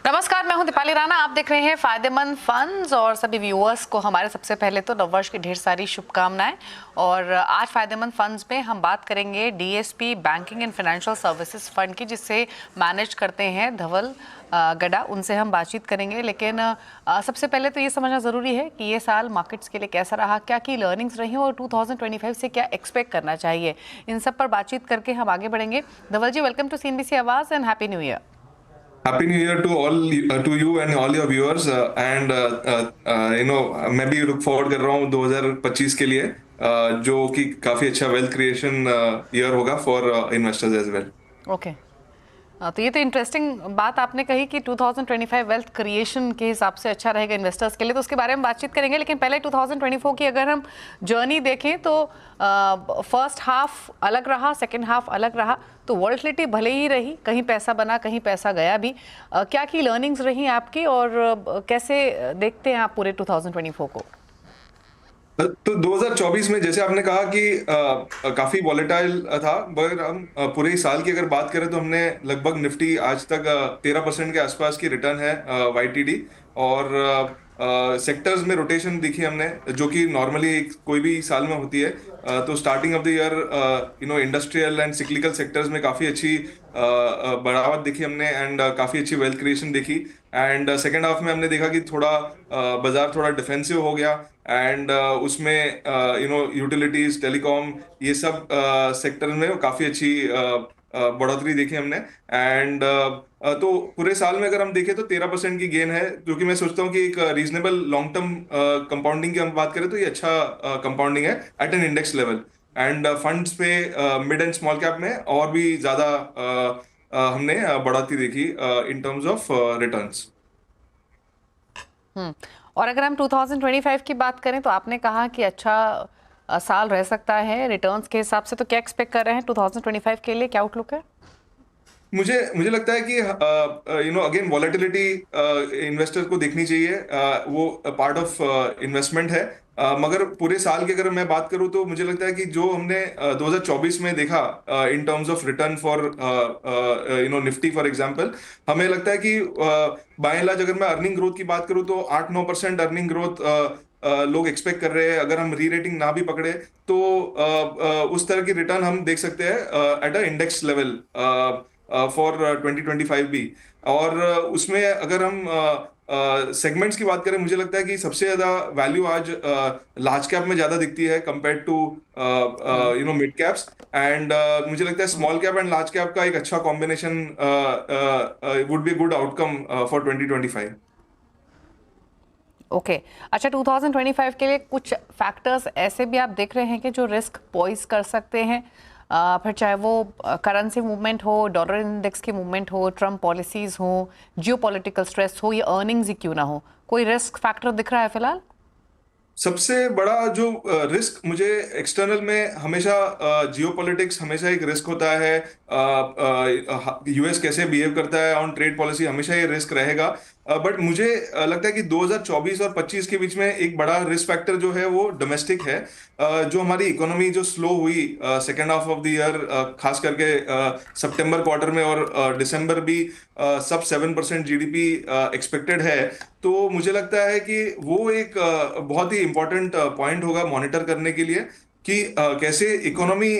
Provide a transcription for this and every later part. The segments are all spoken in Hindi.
नमस्कार, मैं हूं दीपाली राणा। आप देख रहे हैं फायदेमंद फंड्स और सभी व्यूअर्स को हमारे सबसे पहले तो नववर्ष की ढेर सारी शुभकामनाएं। और आज फायदेमंद फंड्स में हम बात करेंगे DSP banking and financial services fund की, जिससे मैनेज करते हैं धवल गड़ा। उनसे हम बातचीत करेंगे, लेकिन सबसे पहले तो ये समझना ज़रूरी है कि ये साल मार्केट्स के लिए कैसा रहा, क्या की लर्निंग्स रही और 2025 से क्या एक्सपेक्ट करना चाहिए। इन सब पर बातचीत करके हम आगे बढ़ेंगे। धवल जी, वेलकम टू सीएनबीसी आवाज़ and happy new year. Happy New Year to all, to you and all your viewers, and मैं भी look forward कर रहा हूँ 2025 के लिए, जो कि काफी अच्छा वेल्थ क्रिएशन ईयर होगा for investors as well. Okay, तो ये तो इंटरेस्टिंग बात आपने कही कि 2025 वेल्थ क्रिएशन के हिसाब से अच्छा रहेगा इन्वेस्टर्स के लिए, तो उसके बारे में बातचीत करेंगे। लेकिन पहले 2024 की अगर हम जर्नी देखें तो फर्स्ट हाफ अलग रहा, सेकंड हाफ अलग रहा। तो वॉलेटिलिटी भले ही रही, कहीं पैसा बना कहीं पैसा गया भी। क्या की लर्निंग्स रही आपकी और कैसे देखते हैं आप पूरे 2024 को? तो 2024 में जैसे आपने कहा कि काफी वॉलेटाइल था, मगर हम पूरे साल की अगर बात करें तो हमने लगभग निफ्टी आज तक 13% के आसपास की रिटर्न है वाईटीडी। और सेक्टर्स में रोटेशन देखी हमने, जो कि नॉर्मली कोई भी साल में होती है। तो starting of the year industrial and cyclical sectors में काफी अच्छी बढ़ावट देखी हमने, एंड काफी अच्छी वेल्थ क्रिएशन देखी। एंड सेकेंड हाफ में हमने देखा कि थोड़ा बाजार थोड़ा डिफेंसिव हो गया, एंड उसमें यूटिलिटीज, टेलीकॉम, ये सब सेक्टर में काफी अच्छी बढ़ोतरी देखी हमने। एंड तो पूरे साल में अगर हम देखें तो 13% की गेन है, जो कि मैं सोचता हूँ कि एक रीजनेबल लॉन्ग टर्म कंपाउंडिंग की हम बात करें तो ये अच्छा कंपाउंडिंग है at an index level. And funds पे मिड एंड स्मॉल कैप में और भी ज्यादा हमने बढ़ोतरी देखी इन टर्म्स ऑफ रिटर्न्स। और अगर हम 2025 की बात करें तो आपने कहा कि अच्छा साल रह सकता है रिटर्न्स के हिसाब से, तो क्या एक्सपेक्ट कर रहे हैं 2025 के लिए, क्या आउटलुक है? मुझे मुझे लगता है कि अगेन वॉलेटिलिटी इन्वेस्टर को देखनी चाहिए, वो पार्ट ऑफ इन्वेस्टमेंट है। मगर पूरे साल की अगर मैं बात करूं तो मुझे लगता है कि जो हमने 2024 में देखा in terms of return for Nifty for example, हमें लगता है कि बाय एंड लार्ज अगर मैं अर्निंग ग्रोथ की बात करूं तो 8-9% अर्निंग ग्रोथ लोग एक्सपेक्ट कर रहे हैं। अगर हम री रेटिंग ना भी पकड़े तो उस तरह की रिटर्न हम देख सकते हैं at a index level for 2025 भी। और उसमें अगर हम सेगमेंट्स की बात करें, मुझे लगता है कि सबसे ज्यादा वैल्यू आज लार्ज कैप में ज्यादा दिखती है compare to mid caps. And मुझे लगता है small cap and large cap का एक अच्छा combination would be good outcome for 2025। Okay, अच्छा 2025 के लिए कुछ फैक्टर्स ऐसे भी आप देख रहे हैं कि जो रिस्क पॉइज कर सकते हैं? फिर चाहे वो करेंसी मूवमेंट हो, डॉलर इंडेक्स की मूवमेंट हो, ट्रम्प पॉलिसीज हो, जियोपॉलिटिकल स्ट्रेस हो, या अर्निंग्स ही क्यों ना हो, कोई रिस्क फैक्टर दिख रहा है फिलहाल? सबसे बड़ा जो रिस्क मुझे एक्सटर्नल में हमेशा, जियोपॉलिटिक्स हमेशा एक रिस्क होता है। यूएस कैसे बिहेव करता है ऑन ट्रेड पॉलिसी, हमेशा ये रिस्क रहेगा। बट मुझे लगता है कि 2024 और 25 के बीच में एक बड़ा रिस्क फैक्टर जो है वो डोमेस्टिक है। जो हमारी इकोनॉमी जो स्लो हुई second half of the year, खास करके सितंबर क्वार्टर में और दिसंबर भी सब 7% जीडीपी एक्सपेक्टेड है। तो मुझे लगता है कि वो एक बहुत ही इंपॉर्टेंट पॉइंट होगा मॉनिटर करने के लिए कि कैसे इकोनॉमी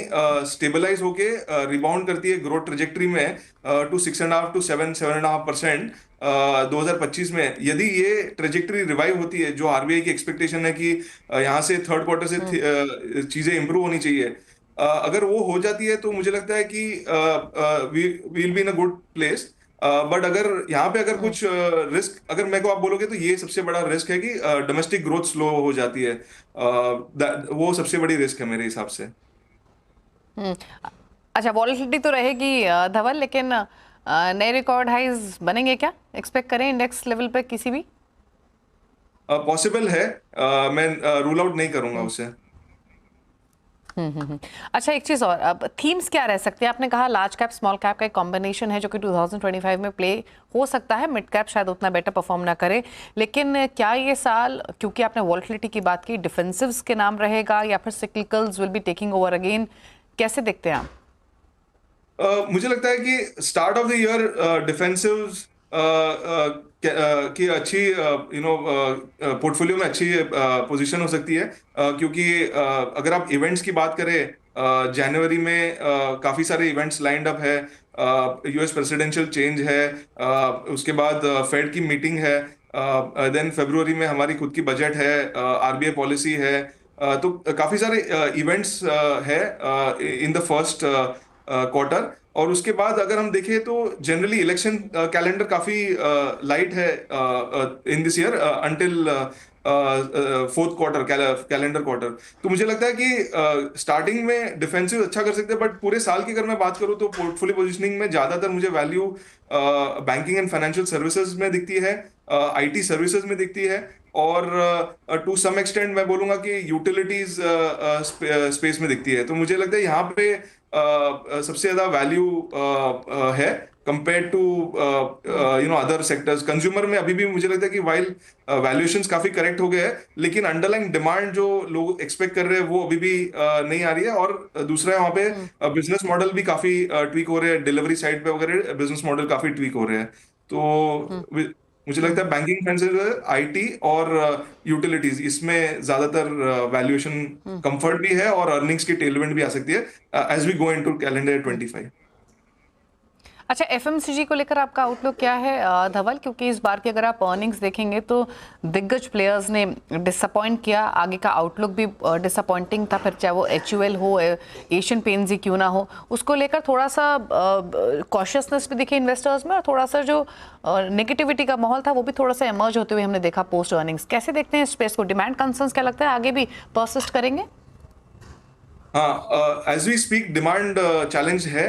स्टेबलाइज होके रिबाउंड करती है ग्रोथ ट्रेजेक्टरी में टू 6.5 to 7.5% 2025 में। यदि ये ट्रेजेक्टरी रिवाइव होती है, जो आरबीआई की एक्सपेक्टेशन है कि यहाँ से थर्ड क्वार्टर से चीजें इंप्रूव होनी चाहिए, अगर वो हो जाती है तो मुझे लगता है कि we will be in a good place. But अगर यहाँ पे अगर कुछ रिस्क अगर मेरे को आप बोलोगे तो ये सबसे बड़ा रिस्क है कि डोमेस्टिक ग्रोथ स्लो हो जाती है। वो सबसे बड़ी रिस्क है मेरे हिसाब से। हम्म, अच्छा वॉलेटिलिटी तो रहेगी धवल, लेकिन नए रिकॉर्ड हाइज बनेंगे क्या, एक्सपेक्ट करें इंडेक्स लेवल पे किसी भी? पॉसिबल है, मैं रूल आउट नहीं करूंगा उसे। अच्छा, एक चीज़ और, अब थीम्स क्या रह सकते हैं? आपने कहा लार्ज कैप स्मॉल कैप का एक कॉम्बिनेशन है जो कि 2025 में प्ले हो सकता है, मिड कैप शायद उतना बेटर परफॉर्म ना करे। लेकिन क्या ये साल, क्योंकि आपने वॉलेटिलिटी की बात की, डिफेंसिव्स के नाम रहेगा या फिर cyclicals will be taking over again, कैसे देखते हैं आप? मुझे लगता है कि start of the year defensive कि अच्छी पोर्टफोलियो में अच्छी पोजीशन हो सकती है, क्योंकि अगर आप इवेंट्स की बात करें, जनवरी में काफी सारे इवेंट्स लाइंड अप है। यूएस प्रेसिडेंशियल चेंज है, उसके बाद फेड की मीटिंग है, देन फरवरी में हमारी खुद की बजट है, आरबीआई पॉलिसी है। तो काफी सारे इवेंट्स है इन द फर्स्ट क्वार्टर। और उसके बाद अगर हम देखें तो जनरली इलेक्शन कैलेंडर काफी लाइट है in this year until fourth quarter, calendar quarter. तो मुझे लगता है कि स्टार्टिंग में डिफेंसिव अच्छा कर सकते हैं, बट पूरे साल की अगर मैं बात करूं तो पोर्टफोलियो पोजीशनिंग में ज्यादातर मुझे value banking and financial services में दिखती है, आईटी सर्विसेज में दिखती है, और टू सम एक्सटेंट मैं बोलूंगा कि यूटिलिटीज स्पेस में दिखती है। तो मुझे लगता है यहाँ पे सबसे ज्यादा वैल्यू है compare to other sectors. Consumer में अभी भी मुझे लगता है कि वाइल वैल्यूएशंस काफी करेक्ट हो गए हैं, लेकिन अंडरलाइंग डिमांड जो लोग एक्सपेक्ट कर रहे हैं वो अभी भी नहीं आ रही है। और दूसरा है वहाँ पे बिजनेस मॉडल भी काफी ट्वीक हो रहे हैं, डिलीवरी साइड पे वगैरह बिजनेस मॉडल काफी ट्वीक हो रहे हैं। तो मुझे लगता है बैंकिंग फाइनेंशियल, आईटी और यूटिलिटीज, इसमें ज्यादातर वैल्यूएशन कंफर्ट भी है और अर्निंग्स की टेलविंड भी आ सकती है as we go into calendar 25। अच्छा, एफएमसीजी को लेकर आपका आउटलुक क्या है धवल? क्योंकि इस बार की अगर आप अर्निंग्स देखेंगे तो दिग्गज प्लेयर्स ने डिसअपॉइंट किया, आगे का आउटलुक भी डिसअपॉइंटिंग था, फिर चाहे वो एचयूएल हो, एशियन पेंट्स ही क्यों ना हो, उसको लेकर थोड़ा सा कॉशियसनेस भी दिखे इन्वेस्टर्स में, और थोड़ा सा जो नेगेटिविटी का माहौल था वो भी थोड़ा सा इमर्ज होते हुए हमने देखा पोस्ट अर्निंग्स। कैसे देखते हैं स्पेस को? डिमांड कंसर्न्स क्या लगता है आगे भी परसिस्ट करेंगे? हाँ, as we speak demand challenge है।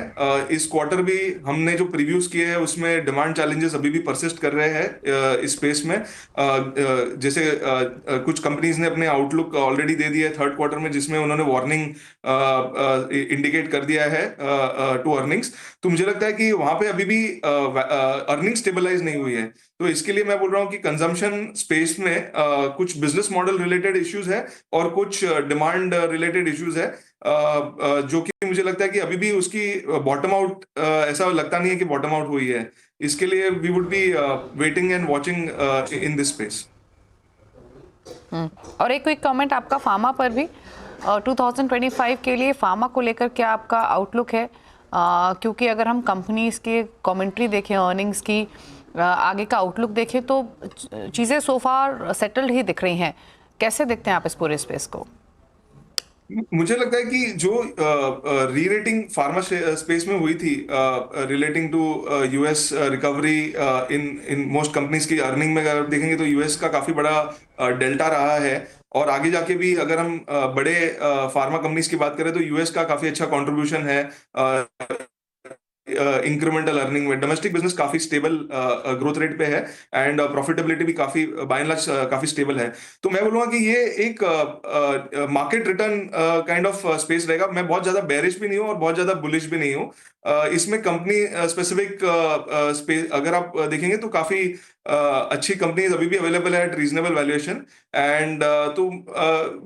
इस क्वार्टर भी हमने जो प्रीव्यूज किए हैं उसमें डिमांड चैलेंजेस अभी भी परसिस्ट कर रहे हैं इस स्पेस में। जैसे कुछ कंपनीज ने अपने आउटलुक ऑलरेडी दे दिया है थर्ड क्वार्टर में, जिसमें उन्होंने वार्निंग इंडिकेट कर दिया है टू अर्निंग्स। तो मुझे लगता है कि वहां पे अभी भी अर्निंग स्टेबलाइज नहीं हुई है। तो इसके लिए मैं बोल रहा हूँ कि कंजम्पशन स्पेस में कुछ बिजनेस मॉडल रिलेटेड इश्यूज है और कुछ डिमांड रिलेटेड इश्यूज है, जो कि मुझे लगता है कि अभी भी उसकी बॉटम आउट ऐसा लगता नहीं है कि बॉटम आउट हुई है। इसके लिए we would be waiting and watching in this space. और एक क्विक कमेंट आपका फार्मा पर भी, 2025 के लिए फार्मा को लेकर क्या आपका आउटलुक है? क्योंकि अगर हम कंपनीज के कमेंट्री देखें, अर्निंग्स की, आगे का आउटलुक देखें, तो चीज़ें सो फार सेटल्ड ही दिख रही हैं। कैसे देखते हैं आप इस पूरे स्पेस को? मुझे लगता है कि जो री रेटिंग फार्मा स्पेस में हुई थी relating to US recovery in in most companies की अर्निंग में, अगर आप देखेंगे तो यूएस का काफी बड़ा डेल्टा रहा है। और आगे जाके भी अगर हम बड़े फार्मा कंपनीज की बात करें तो यूएस का काफी अच्छा कंट्रीब्यूशन है इंक्रीमेंटल अर्निंग में। डोमेस्टिक बिजनेस काफी स्टेबल ग्रोथ रेट पे है, एंड प्रॉफिटेबिलिटी भी काफी बाय एंड लार्ज काफी स्टेबल है। तो मैं बोलूंगा कि ये एक market return kind of space रहेगा। मैं बहुत ज्यादा बेरिश भी नहीं हूँ और बहुत ज्यादा बुलिश भी नहीं हूँ। इसमें कंपनी स्पेसिफिक स्पेस अगर आप देखेंगे तो काफी अच्छी कंपनीज अभी भी अवेलेबल है एट रीजनेबल वैल्यूएशन, एंड तो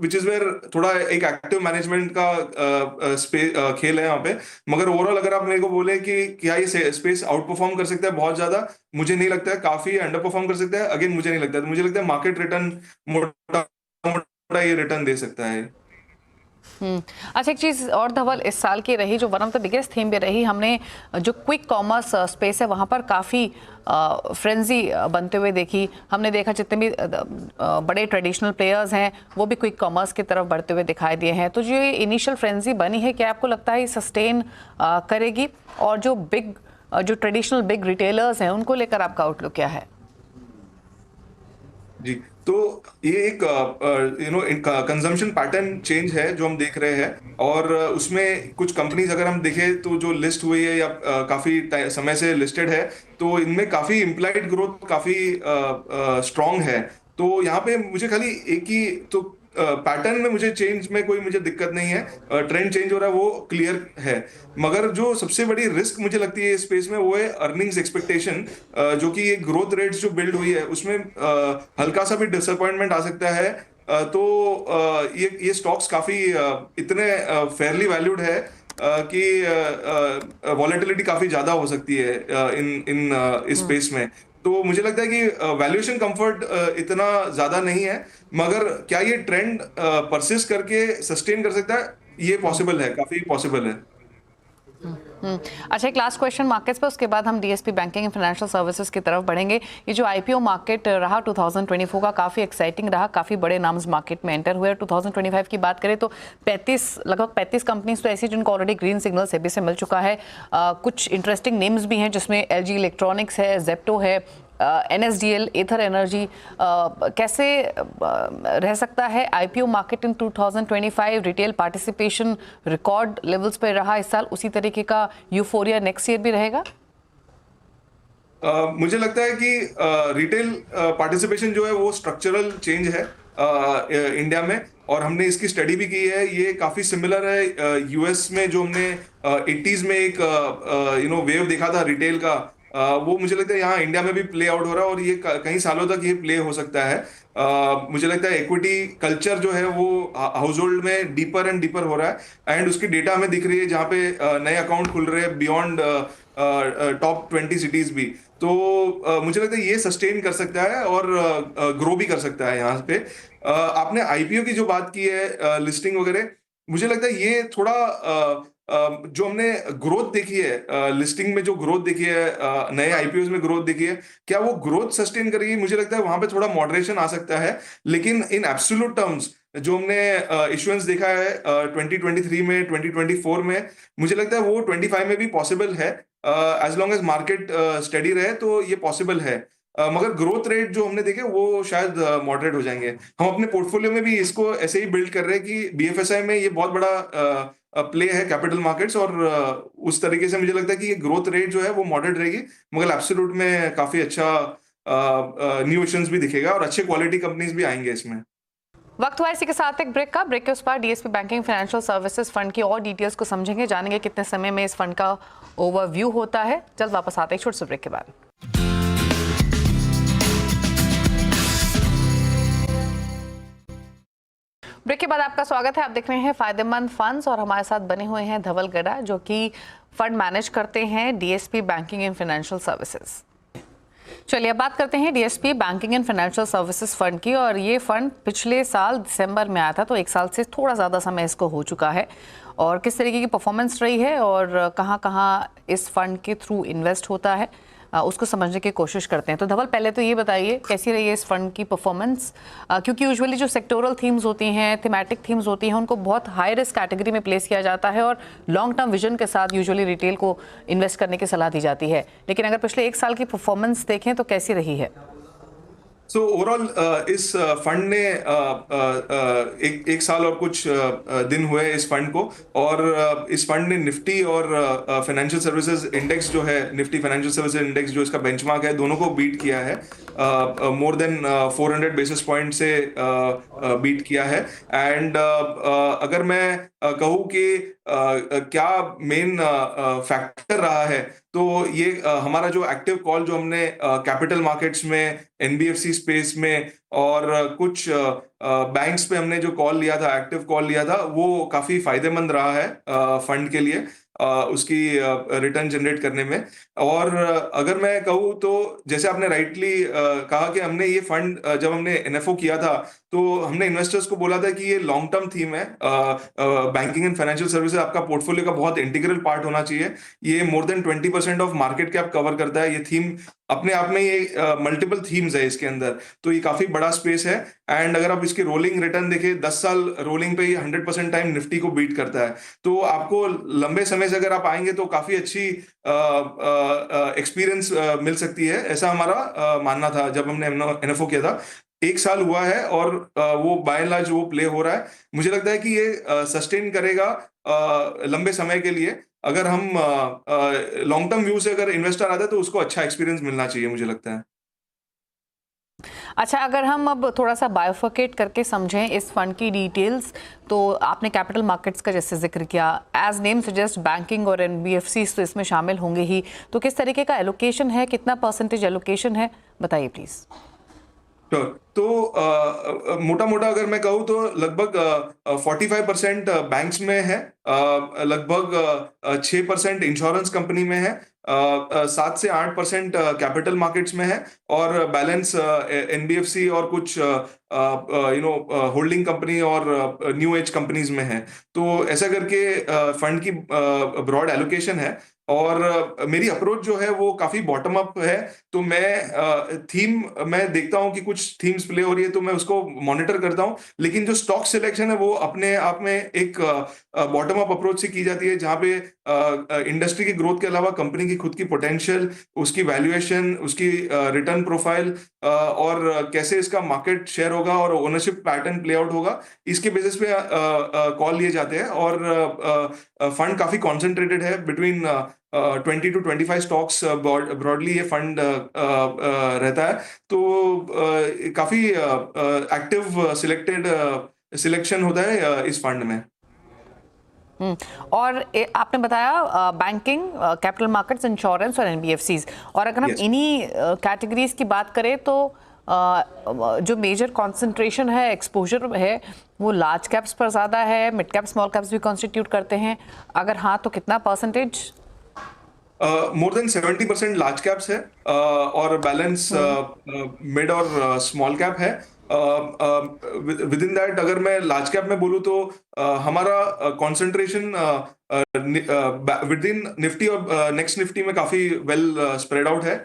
विच इज वेयर थोड़ा एक एक्टिव मैनेजमेंट का खेल है यहाँ पे। मगर ओवरऑल अगर आप मेरे को बोले कि क्या ये स्पेस आउट परफॉर्म कर सकता है बहुत ज्यादा, मुझे नहीं लगता है। काफी अंडर परफॉर्म कर सकता है, अगेन मुझे नहीं लगता है। तो मुझे लगता है मार्केट रिटर्न मोटा मोटा ये रिटर्न दे सकता है। अच्छा, एक चीज़ और धवल इस साल की रही जो one of the biggest theme भी रही, हमने जो क्विक कॉमर्स स्पेस है वहाँ पर काफ़ी फ्रेंजी बनते हुए देखी। हमने देखा जितने भी बड़े ट्रेडिशनल प्लेयर्स हैं वो भी क्विक कॉमर्स की तरफ बढ़ते हुए दिखाई दिए हैं। तो जो ये इनिशियल फ्रेंजी बनी है, क्या आपको लगता है ये सस्टेन करेगी? और जो ट्रेडिशनल बिग रिटेलर्स हैं उनको लेकर आपका आउटलुक क्या है? जी, तो ये एक कंजम्पशन पैटर्न चेंज है जो हम देख रहे हैं। और उसमें कुछ कंपनीज अगर हम देखें तो जो लिस्ट हुई है या काफी समय से लिस्टेड है, तो इनमें काफी इम्प्लाइड ग्रोथ काफी स्ट्रांग है। तो यहाँ पे मुझे खाली एक ही तो पैटर्न में मुझे चेंज में कोई मुझे दिक्कत नहीं है, ट्रेंड चेंज हो रहा है वो क्लियर है। मगर जो सबसे बड़ी रिस्क मुझे लगती है इस स्पेस में वो है अर्निंग्स एक्सपेक्टेशन, जो कि ये ग्रोथ रेट्स जो बिल्ड हुई है उसमें हल्का सा भी डिसअपॉइंटमेंट आ सकता है। तो ये स्टॉक्स काफी इतने फेयरली वैल्यूड है कि वॉलेटिलिटी काफी ज्यादा हो सकती है इस स्पेस में। तो मुझे लगता है कि वैल्यूएशन कंफर्ट इतना ज्यादा नहीं है, मगर क्या ये ट्रेंड परसिस्ट करके सस्टेन कर सकता है, ये पॉसिबल है, काफी पॉसिबल है। अच्छा, एक लास्ट क्वेश्चन मार्केट्स पे, उसके बाद हम DSP banking and financial services की तरफ बढ़ेंगे। ये जो आईपीओ मार्केट रहा 2024 का, काफ़ी एक्साइटिंग रहा, काफ़ी बड़े नाम्स मार्केट में एंटर हुए। 2025 की बात करें तो लगभग 35 कंपनीज तो ऐसी जिनको ऑलरेडी ग्रीन सिग्नल सेबी से मिल चुका है। कुछ इंटरेस्टिंग नेम्स भी हैं जिसमें एलजी इलेक्ट्रॉनिक्स है, जेप्टो है, एनएसडीएल, एथर एनर्जी। कैसे रह सकता है IPO market in 2025? Retail participation record levels पे रहा इस साल, उसी तरीके का यूफोरिया नेक्स्ट ईयर भी रहेगा? मुझे लगता है कि रिटेल पार्टिसिपेशन जो है वो स्ट्रक्चरल चेंज है इंडिया में, और हमने इसकी स्टडी भी की है। ये काफी सिमिलर है यूएस में, जो हमने 80s में एक वेव देखा था रिटेल का। वो मुझे लगता है यहाँ इंडिया में भी प्ले आउट हो रहा है, और ये कई सालों तक ये प्ले हो सकता है। मुझे लगता है इक्विटी कल्चर जो है वो हाउस होल्ड में डीपर एंड डीपर हो रहा है, एंड उसकी डेटा हमें दिख रही है, जहाँ पे नए अकाउंट खुल रहे हैं बियॉन्ड टॉप 20 सिटीज भी। तो मुझे लगता है ये सस्टेन कर सकता है और ग्रो भी कर सकता है यहाँ पे। आपने आईपीओ की जो बात की है, लिस्टिंग वगैरह, मुझे लगता है ये थोड़ा जो हमने ग्रोथ देखी है लिस्टिंग में, जो ग्रोथ देखी है नए आईपीओ में ग्रोथ देखी है, क्या वो ग्रोथ सस्टेन करेगी? मुझे लगता है वहां पे थोड़ा मॉडरेशन आ सकता है, लेकिन इन एब्सोल्यूट टर्म्स जो हमने इश्यूएंस देखा है 2023 में, 2024 में, मुझे लगता है वो 25 में भी पॉसिबल है। As long as market steady रहे तो ये पॉसिबल है। मगर ग्रोथ रेट जो हमने देखे वो शायद मॉडरेट हो जाएंगे। हम अपने पोर्टफोलियो में भी इसको ऐसे ही बिल्ड कर रहे हैं कि बीएफएसआई में ये बहुत बड़ा प्ले है कैपिटल मार्केट्स, और उस तरीके से मुझे लगता है कि ये ग्रोथ रेट जो है वो मॉडरेट रहेगी, मगर एब्सोल्यूट में काफी अच्छा न्यू इश्यूएंस भी दिखेगा और अच्छे क्वालिटी कंपनीज भी आएंगे इसमें। वक्त हुआ इसी के साथ एक ब्रेक का। ब्रेक के उस पर DSP banking financial services fund की और डिटेल्स को समझेंगे, जानेंगे कितने समय में इस फंड का ओवरव्यू होता है। जल्द वापस आते हैं छोटे से ब्रेक के बाद। ब्रेक के बाद आपका स्वागत है। आप देख रहे हैं फायदेमंद फंड्स, और हमारे साथ बने हुए हैं धवल गड़ा, जो कि फंड मैनेज करते हैं DSP banking and financial services. चलिए अब बात करते हैं DSP banking and financial services fund की। और ये फंड पिछले साल दिसंबर में आया था, तो एक साल से थोड़ा ज़्यादा समय इसको हो चुका है। और किस तरीके की परफॉर्मेंस रही है और कहाँ कहाँ इस फंड के थ्रू इन्वेस्ट होता है, उसको समझने की कोशिश करते हैं। तो धवल, पहले तो ये बताइए कैसी रही है इस फंड की परफॉर्मेंस, क्योंकि यूजुअली जो सेक्टोरल थीम्स होती हैं, थीमेटिक थीम्स होती हैं, उनको बहुत हाई रिस्क कैटेगरी में प्लेस किया जाता है और लॉन्ग टर्म विजन के साथ यूजुअली रिटेल को इन्वेस्ट करने की सलाह दी जाती है। लेकिन अगर पिछले एक साल की परफॉर्मेंस देखें तो कैसी रही है? सो ओवरऑल इस फंड ने एक साल और कुछ दिन हुए इस फंड को, और इस फंड ने निफ्टी और फाइनेंशियल सर्विसेज इंडेक्स जो है, निफ्टी फाइनेंशियल सर्विसेज इंडेक्स जो इसका बेंचमार्क है, दोनों को बीट किया है। मोर देन 400 बेसिस पॉइंट से बीट किया है। एंड अगर मैं कहूँ कि क्या मेन फैक्टर रहा है, तो ये हमारा जो एक्टिव कॉल जो हमने कैपिटल मार्केट्स में, एनबीएफसी स्पेस में और कुछ बैंक्स पे हमने जो कॉल लिया था, एक्टिव कॉल लिया था, वो काफी फायदेमंद रहा है फंड के लिए, उसकी रिटर्न जनरेट करने में। और अगर मैं कहूँ तो जैसे आपने राइटली कहा कि हमने ये फंड जब हमने एनएफओ किया था, तो हमने इन्वेस्टर्स को बोला था कि ये लॉन्ग टर्म थीम है, बैंकिंग एंड फाइनेंशियल सर्विसेज आपका पोर्टफोलियो का बहुत इंटीग्रल पार्ट होना चाहिए। ये more than 20% of market cap cover करता है। ये थीम अपने आप में, ये मल्टीपल थीम्स है इसके अंदर, तो ये काफी बड़ा स्पेस है। एंड अगर आप इसकी रोलिंग रिटर्न देखें, 10 साल रोलिंग पे ये 100% टाइम निफ्टी को बीट करता है। तो आपको लंबे समय से अगर आप आएंगे तो काफी अच्छी एक्सपीरियंस मिल सकती है, ऐसा हमारा मानना था जब हमने एनएफओ किया था। एक साल हुआ है और वो बाय एंड लार्ज वो प्ले हो रहा है। मुझे लगता है कि ये सस्टेन करेगा लंबे समय के लिए। अगर हम लॉन्ग टर्म व्यू से अगर इन्वेस्टर आता है तो उसको अच्छा एक्सपीरियंस मिलना चाहिए, मुझे लगता है। अच्छा, अगर हम अब थोड़ा सा बायोफिकेट करके समझें इस फंड की डिटेल्स, तो आपने कैपिटल मार्केट्स का जैसे जिक्र किया, एज नेम सजेस्ट बैंकिंग और एनबीएफसीज तो इसमें शामिल होंगे ही। तो किस तरीके का एलोकेशन है, कितना परसेंटेज एलोकेशन है, बताइए प्लीज। श्योर। तो मोटा मोटा अगर मैं कहूँ तो लगभग 45% बैंक्स में है, लगभग 6% इंश्योरेंस कंपनी में है, 7 से 8% कैपिटल मार्केट्स में है, और बैलेंस एनबीएफसी और कुछ होल्डिंग कंपनी और न्यू एज कंपनीज में है। तो ऐसा करके फंड की ब्रॉड एलोकेशन है। और मेरी अप्रोच जो है वो काफी बॉटम अप है। तो मैं थीम मैं देखता हूँ कि कुछ थीम्स प्ले हो रही है तो मैं उसको मॉनिटर करता हूँ, लेकिन जो स्टॉक सिलेक्शन है वो अपने आप में एक बॉटम अप अप्रोच से की जाती है, जहाँ पे इंडस्ट्री की ग्रोथ के अलावा कंपनी की खुद की पोटेंशियल, उसकी वैल्यूएशन, उसकी रिटर्न प्रोफाइल, और कैसे इसका मार्केट शेयर होगा और ओनरशिप पैटर्न प्ले आउट होगा, इसके बेसिस पे कॉल लिए जाते हैं। और फंड काफी कॉन्सेंट्रेटेड है, बिटवीन 20 to 25 स्टॉक्स ब्रॉडली ये फंड रहता है। तो काफी एक्टिव सिलेक्टेड सिलेक्शन होता है इस फंड में। और आपने बताया बैंकिंग, कैपिटल मार्केट्स, इंश्योरेंस और एनबीएफसीज। और अगर हम यस। इन्हीं कैटेगरीज की बात करें तो जो मेजर कंसंट्रेशन है, एक्सपोजर है, वो लार्ज कैप्स पर ज़्यादा है, मिड कैप स्मॉल कैप्स भी कॉन्स्टिट्यूट करते हैं? अगर हाँ तो कितना percentage? More than 70% large caps है, और बैलेंस मिड और स्मॉल कैप है। विद इन दैट अगर मैं लार्ज कैप में बोलूँ तो हमारा कंसंट्रेशन विद इन निफ्टी और नेक्स्ट निफ्टी में काफी वेल स्प्रेड आउट है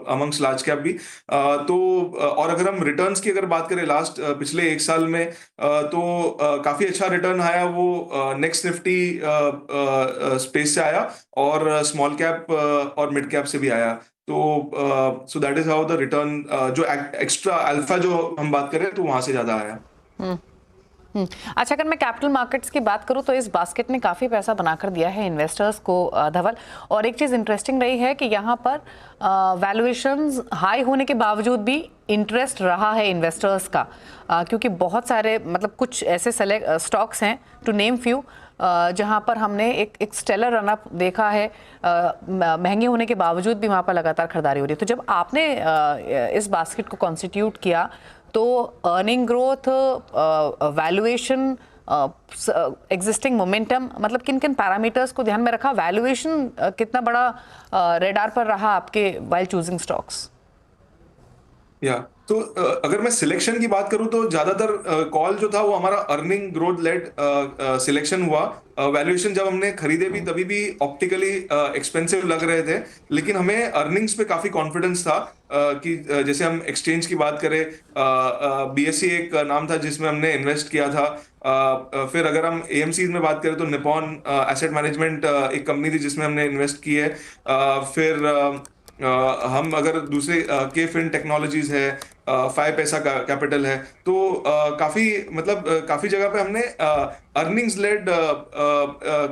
अमंग्स लार्ज कैप भी। तो और अगर हम रिटर्न्स की अगर बात करें लास्ट पिछले एक साल में, तो काफी अच्छा रिटर्न आया वो नेक्स्ट निफ्टी स्पेस से आया, और स्मॉल कैप और मिड कैप से भी आया। तो so that is how the return, जो एक्स्ट्रा अल्फा जो हम बात करें तो वहां से ज्यादा आया। अच्छा, अगर मैं कैपिटल मार्केट्स की बात करूं तो इस बास्केट ने काफ़ी पैसा बनाकर दिया है इन्वेस्टर्स को, धवल। और एक चीज़ इंटरेस्टिंग रही है कि यहाँ पर वैल्यूएशंस हाई होने के बावजूद भी इंटरेस्ट रहा है इन्वेस्टर्स का, क्योंकि बहुत सारे, मतलब कुछ ऐसे स्टॉक्स हैं, टू नेम फ्यू, जहां पर हमने एक स्टेलर रनअप देखा है, महंगे होने के बावजूद भी वहां पर लगातार खरीदारी हो रही है। तो जब आपने इस बास्केट को कॉन्स्टिट्यूट किया तो earning growth, valuation, existing momentum, मतलब किन किन पैरामीटर्स को ध्यान में रखा? वैल्यूएशन कितना बड़ा रेडार पर रहा आपके वाइल चूजिंग स्टॉक्स? या तो अगर मैं सिलेक्शन की बात करूं तो ज्यादातर कॉल जो था वो हमारा अर्निंग ग्रोथ लेड सिलेक्शन हुआ। वैल्यूएशन जब हमने खरीदे भी तभी भी ऑप्टिकली एक्सपेंसिव लग रहे थे, लेकिन हमें अर्निंग्स पे काफी कॉन्फिडेंस था, कि जैसे हम एक्सचेंज की बात करें, बीएससी एक नाम था जिसमें हमने इन्वेस्ट किया था। फिर अगर हम एएमसी में बात करें तो निपॉन एसेट मैनेजमेंट एक कंपनी थी जिसमें हमने इन्वेस्ट की है। फिर हम अगर दूसरे के फिन टेक्नोलॉजीज है, 5 पैसा का कैपिटल है। तो काफी मतलब काफी जगह पे हमने अर्निंग्स लेड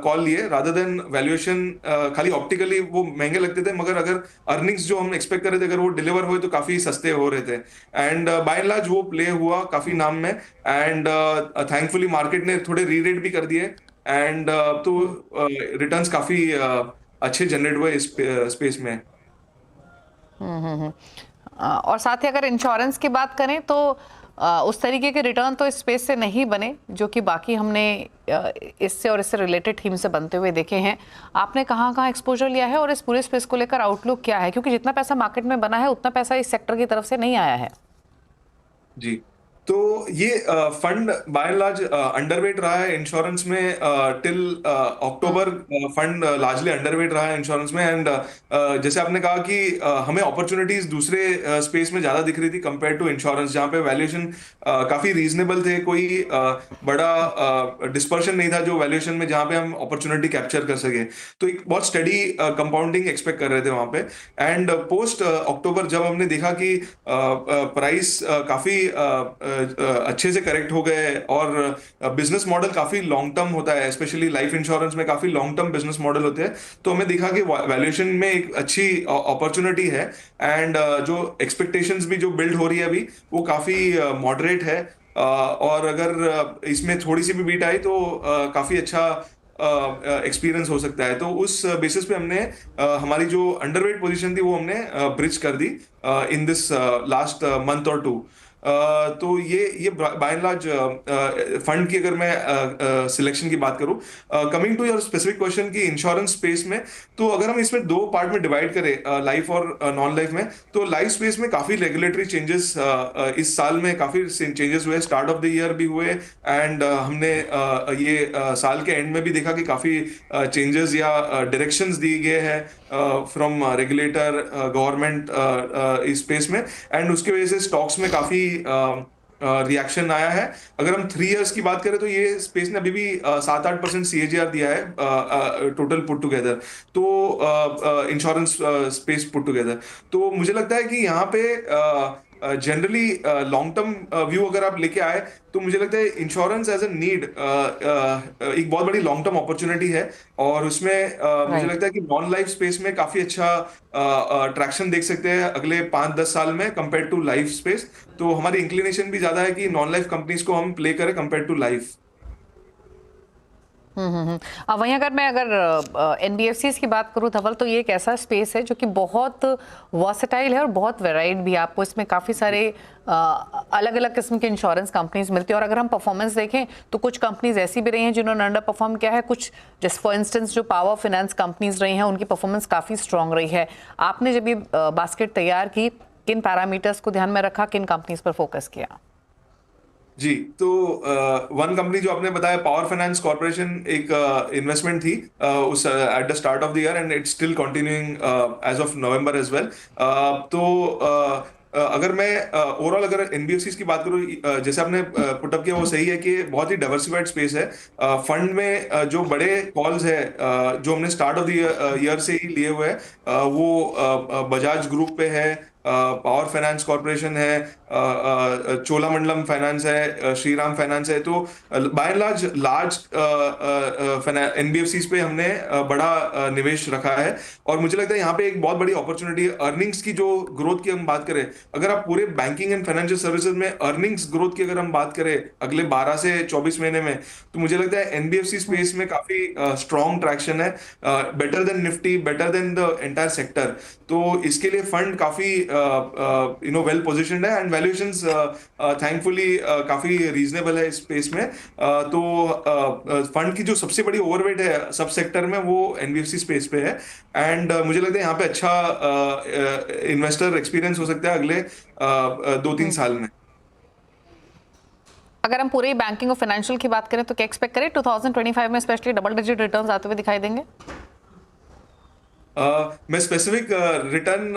कॉल लिए रादर देन वैल्यूएशन। खाली ऑप्टिकली वो महंगे लगते थे, मगर अगर अर्निंग्स जो हम एक्सपेक्ट कर रहे थे अगर वो डिलीवर हुए तो काफी सस्ते हो रहे थे। एंड बाय एंड लार्ज वो प्ले हुआ काफी नाम में। एंड थैंकफुली मार्केट ने थोड़े री रेट भी कर दिए, एंड तो रिटर्न्स काफी अच्छे जनरेट हुए इस स्पेस में। और साथ ही अगर इंश्योरेंस की बात करें तो उस तरीके के रिटर्न तो इस स्पेस से नहीं बने जो कि बाकी हमने इससे और इससे रिलेटेड थीम से बनते हुए देखे हैं। आपने कहाँ कहाँ एक्सपोजर लिया है और इस पूरे स्पेस को लेकर आउटलुक क्या है? क्योंकि जितना पैसा मार्केट में बना है उतना पैसा इस सेक्टर की तरफ से नहीं आया है। जी। तो ये fund by and large underweight रहा है इंश्योरेंस में till October. Fund largely underweight रहा है इंश्योरेंस में। एंड जैसे आपने कहा कि हमें अपॉर्चुनिटीज दूसरे स्पेस में ज्यादा दिख रही थी कंपेयर टू इंश्योरेंस, जहां पे वैल्यूएशन काफी रीजनेबल थे, कोई बड़ा डिस्पर्शन नहीं था जो वैल्यूएशन में, जहां पे हम अपॉर्चुनिटी कैप्चर कर सके। तो एक बहुत स्टडी कंपाउंडिंग एक्सपेक्ट कर रहे थे वहां पे। एंड पोस्ट अक्टूबर जब हमने देखा कि प्राइस काफी अच्छे से करेक्ट हो गए, और बिजनेस मॉडल काफी लॉन्ग टर्म होता है, स्पेशली लाइफ इंश्योरेंस में काफी लॉन्ग टर्म बिजनेस मॉडल होते हैं। तो हमें दिखा कि वैल्यूएशन में एक अच्छी अपॉर्चुनिटी है। एंड जो एक्सपेक्टेशंस भी जो बिल्ड हो रही है अभी वो काफी मॉडरेट है। और अगर इसमें थोड़ी सी भी बीट आई तो काफी अच्छा एक्सपीरियंस हो सकता है। तो उस बेसिस पे हमने हमारी जो अंडरवेट पोजीशन थी वो हमने ब्रिज कर दी इन दिस लास्ट मंथ और टू। तो ये बाय एंड लार्ज फंड की अगर मैं सिलेक्शन की बात करूं, coming to your specific question की इंश्योरेंस स्पेस में, तो अगर हम इसमें दो पार्ट में डिवाइड करें, लाइफ और नॉन लाइफ में, तो लाइफ स्पेस में काफी रेगुलेटरी चेंजेस इस साल में काफी चेंजेस हुए, स्टार्ट ऑफ द ईयर भी हुए, एंड हमने ये साल के एंड में भी देखा कि काफी चेंजेस या डायरेक्शंस दिए गए हैं फ्रॉम रेगुलेटर, गवर्नमेंट इस स्पेस में, एंड उसकी वजह से स्टॉक्स में काफी रिएक्शन आया है। अगर हम 3 इयर्स की बात करें तो ये स्पेस ने अभी भी 7-8% CAGR दिया है टोटल पुट टुगेदर, तो इंश्योरेंस स्पेस पुट टुगेदर। तो मुझे लगता है कि यहाँ पे जनरली लॉन्ग टर्म व्यू अगर आप लेके आए, तो मुझे लगता है इंश्योरेंस एज ए नीड एक बहुत बड़ी लॉन्ग टर्म अपॉर्चुनिटी है, और उसमें मुझे राइट। लगता है कि नॉन लाइफ स्पेस में काफी अच्छा ट्रैक्शन देख सकते हैं अगले 5-10 साल में कंपेयर टू लाइफ स्पेस। तो हमारी इंक्लिनेशन भी ज्यादा है कि नॉन लाइफ कंपनीज को हम प्ले करें कंपेयर टू लाइफ। वहीं अगर एनबीएफसीज की बात करूँ धवल, तो ये एक ऐसा स्पेस है जो कि बहुत वर्सेटाइल है और बहुत वेराइड भी है। आपको इसमें काफ़ी सारे अलग अलग किस्म के इंश्योरेंस कंपनीज मिलती है, और अगर हम परफॉर्मेंस देखें तो कुछ कंपनीज ऐसी भी रही हैं जिन्होंने अंडर परफॉर्म किया है, कुछ जैसे फॉर इंस्टेंस जो पावर फाइनेंस कंपनीज रही हैं उनकी परफॉर्मेंस काफ़ी स्ट्रांग रही है। आपने जब ये बास्केट तैयार की, किन पैरामीटर्स को ध्यान में रखा, किन कंपनीज पर फोकस किया? जी, तो वन कंपनी जो आपने बताया, पावर फाइनेंस कॉर्पोरेशन, एक इन्वेस्टमेंट थी उस at the start of the year, and it's still continuing as of November as well. तो अगर मैं ओवरऑल अगर एनबीएफसीज की बात करूं, जैसे आपने पुटअप किया वो सही है कि बहुत ही डाइवर्सिफाइड स्पेस है। फंड में जो बड़े कॉल्स है जो हमने स्टार्ट ऑफ द ईयर से ही लिए हुए हैं, वो बजाज ग्रुप पे है, पावर फाइनेंस कॉर्पोरेशन है, चोलामंडलम फाइनेंस है, श्रीराम फाइनेंस है। तो बाय एंड लार्ज एनबीएफसीज पे हमने बड़ा निवेश रखा है, और मुझे लगता है यहाँ पे एक बहुत बड़ी अपॉर्चुनिटी है। अर्निंग्स की जो ग्रोथ की हम बात करें, अगर आप पूरे बैंकिंग एंड फाइनेंशियल सर्विसेज में अर्निंग्स ग्रोथ की अगर हम बात करें अगले 12 से 24 महीने में, तो मुझे लगता है एनबीएफसी स्पेस में काफी स्ट्रॉन्ग ट्रैक्शन है, better than Nifty, better than the entire sector. तो इसके लिए फंड काफी वेल पोजिशन्ड है, एंड वैल्यूएशंस थैंकफुली काफी रीजनेबल है इस स्पेस में। तो फंड की जो सबसे बड़ी ओवरवेट है सब सेक्टर में, वो एनबीएफसी स्पेस पे है, एंड मुझे लगता है यहाँ पे अच्छा इन्वेस्टर एक्सपीरियंस हो सकता है अगले 2-3 साल में। अगर हम पूरे बैंकिंग और फाइनेंशियल की बात करें तो क्या एक्सपेक्ट करें 2025 में स्पेशली डबल डिजिट रिटर्न्स आते हुए दिखाई देंगे? मैं स्पेसिफिक रिटर्न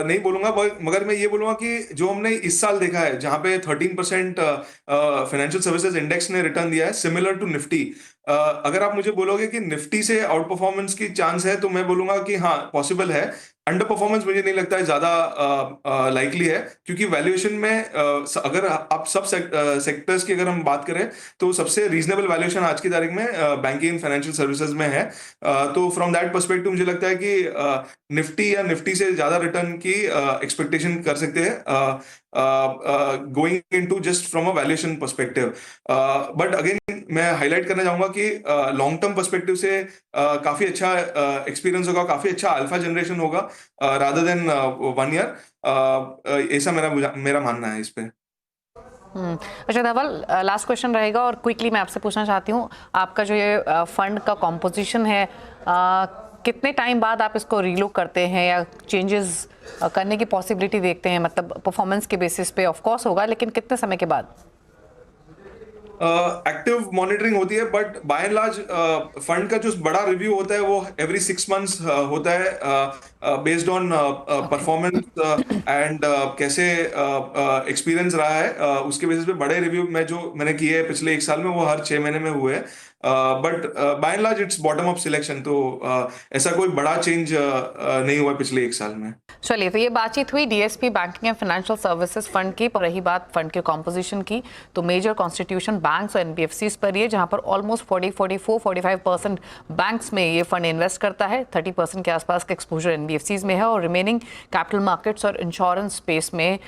नहीं बोलूंगा, मगर मैं ये बोलूंगा कि जो हमने इस साल देखा है, जहां पे 13% फाइनेंशियल सर्विसेज इंडेक्स ने रिटर्न दिया है, सिमिलर टू निफ्टी। अगर आप मुझे बोलोगे कि निफ्टी से आउट परफॉर्मेंस की चांस है, तो मैं बोलूंगा कि हाँ, पॉसिबल है। अंडर परफॉर्मेंस मुझे नहीं लगता है ज्यादा लाइकली है, क्योंकि वैल्यूएशन में अगर आप सब सेक्टर्स की अगर हम बात करें, तो सबसे रीजनेबल वैल्यूएशन आज की तारीख में बैंकिंग एंड फाइनेंशियल सर्विसेज में है। तो फ्रॉम दैट पर्सपेक्टिव मुझे लगता है कि निफ्टी या निफ्टी से ज्यादा रिटर्न की एक्सपेक्टेशन कर सकते हैं going into just from a valuation perspective. But again मैं हाईलाइट करना चाहूंगा कि लॉन्ग टर्म पर्सपेक्टिव से काफी अच्छा एक्सपीरियंस होगा, काफी अच्छा अल्फा जनरेशन होगा रादर देन 1 ईयर। ऐसा मेरा मानना है इस पे। अच्छा धवल, लास्ट क्वेश्चन रहेगा और क्विकली मैं आपसे पूछना चाहती हूँ, आपका जो ये फंड का कॉम्पोजिशन है, कितने टाइम बाद आप इसको रीलुक करते हैं या चेंजेस करने की पॉसिबिलिटी देखते हैं? मतलब परफॉर्मेंस के बेसिस पे ऑफ कोर्स होगा, लेकिन कितने समय के बाद? एक्टिव मॉनिटरिंग होती है, but by and large fund का जो बड़ा रिव्यू होता है वो एवरी 6 मंथ्स होता है, बेस्ड ऑन परफॉर्मेंस एंड कैसे एक्सपीरियंस रहा है, उसके बेसिस पे बड़े रिव्यू में जो मैंने किए हैं पिछले 1 साल में, वो हर 6 महीने में हुए हैं। But by and large it's bottom up selection, तो ऐसा कोई बड़ा चेंज नहीं हुआ पिछले 1 साल में। चलिए, तो ये बातचीत हुई DSP banking and financial services fund की। पर रही बात फंड के कॉम्पोजिशन की, तो मेजर कॉन्स्टिट्यूशन बैंक्स और एनबीएफसीज पर ही है, जहां पर ऑलमोस्ट 44-45% बैंक्स में ये फंड इन्वेस्ट करता है, 30% के आसपास का एक्सपोजर एनबीएफसीज में है, और रिमेनिंग कैपिटल मार्केट्स और इंश्योरेंस स्पेस में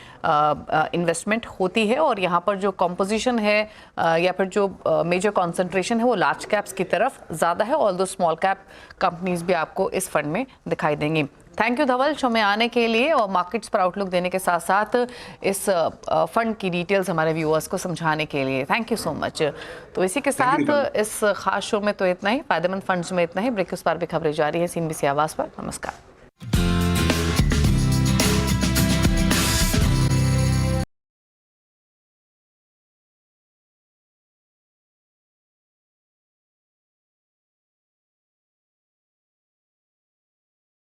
इन्वेस्टमेंट होती है। और यहाँ पर जो कॉम्पोजिशन है या फिर जो मेजर कॉन्सेंट्रेशन है वो लार्ज कैप्स की तरफ ज़्यादा है, ऑल्दो स्मॉल कैप कंपनीज भी आपको इस फंड में दिखाई देंगी। थैंक यू धवल, शो में आने के लिए और मार्केट्स पर आउटलुक देने के साथ साथ इस फंड की डिटेल्स हमारे व्यूअर्स को समझाने के लिए। Thank you so much. तो इसी के साथ इस खास शो में तो इतना ही, फायदेमंद फंड्स में इतना ही। ब्रेक के उस पार भी खबरें जारी है CNBC आवाज़ पर। नमस्कार।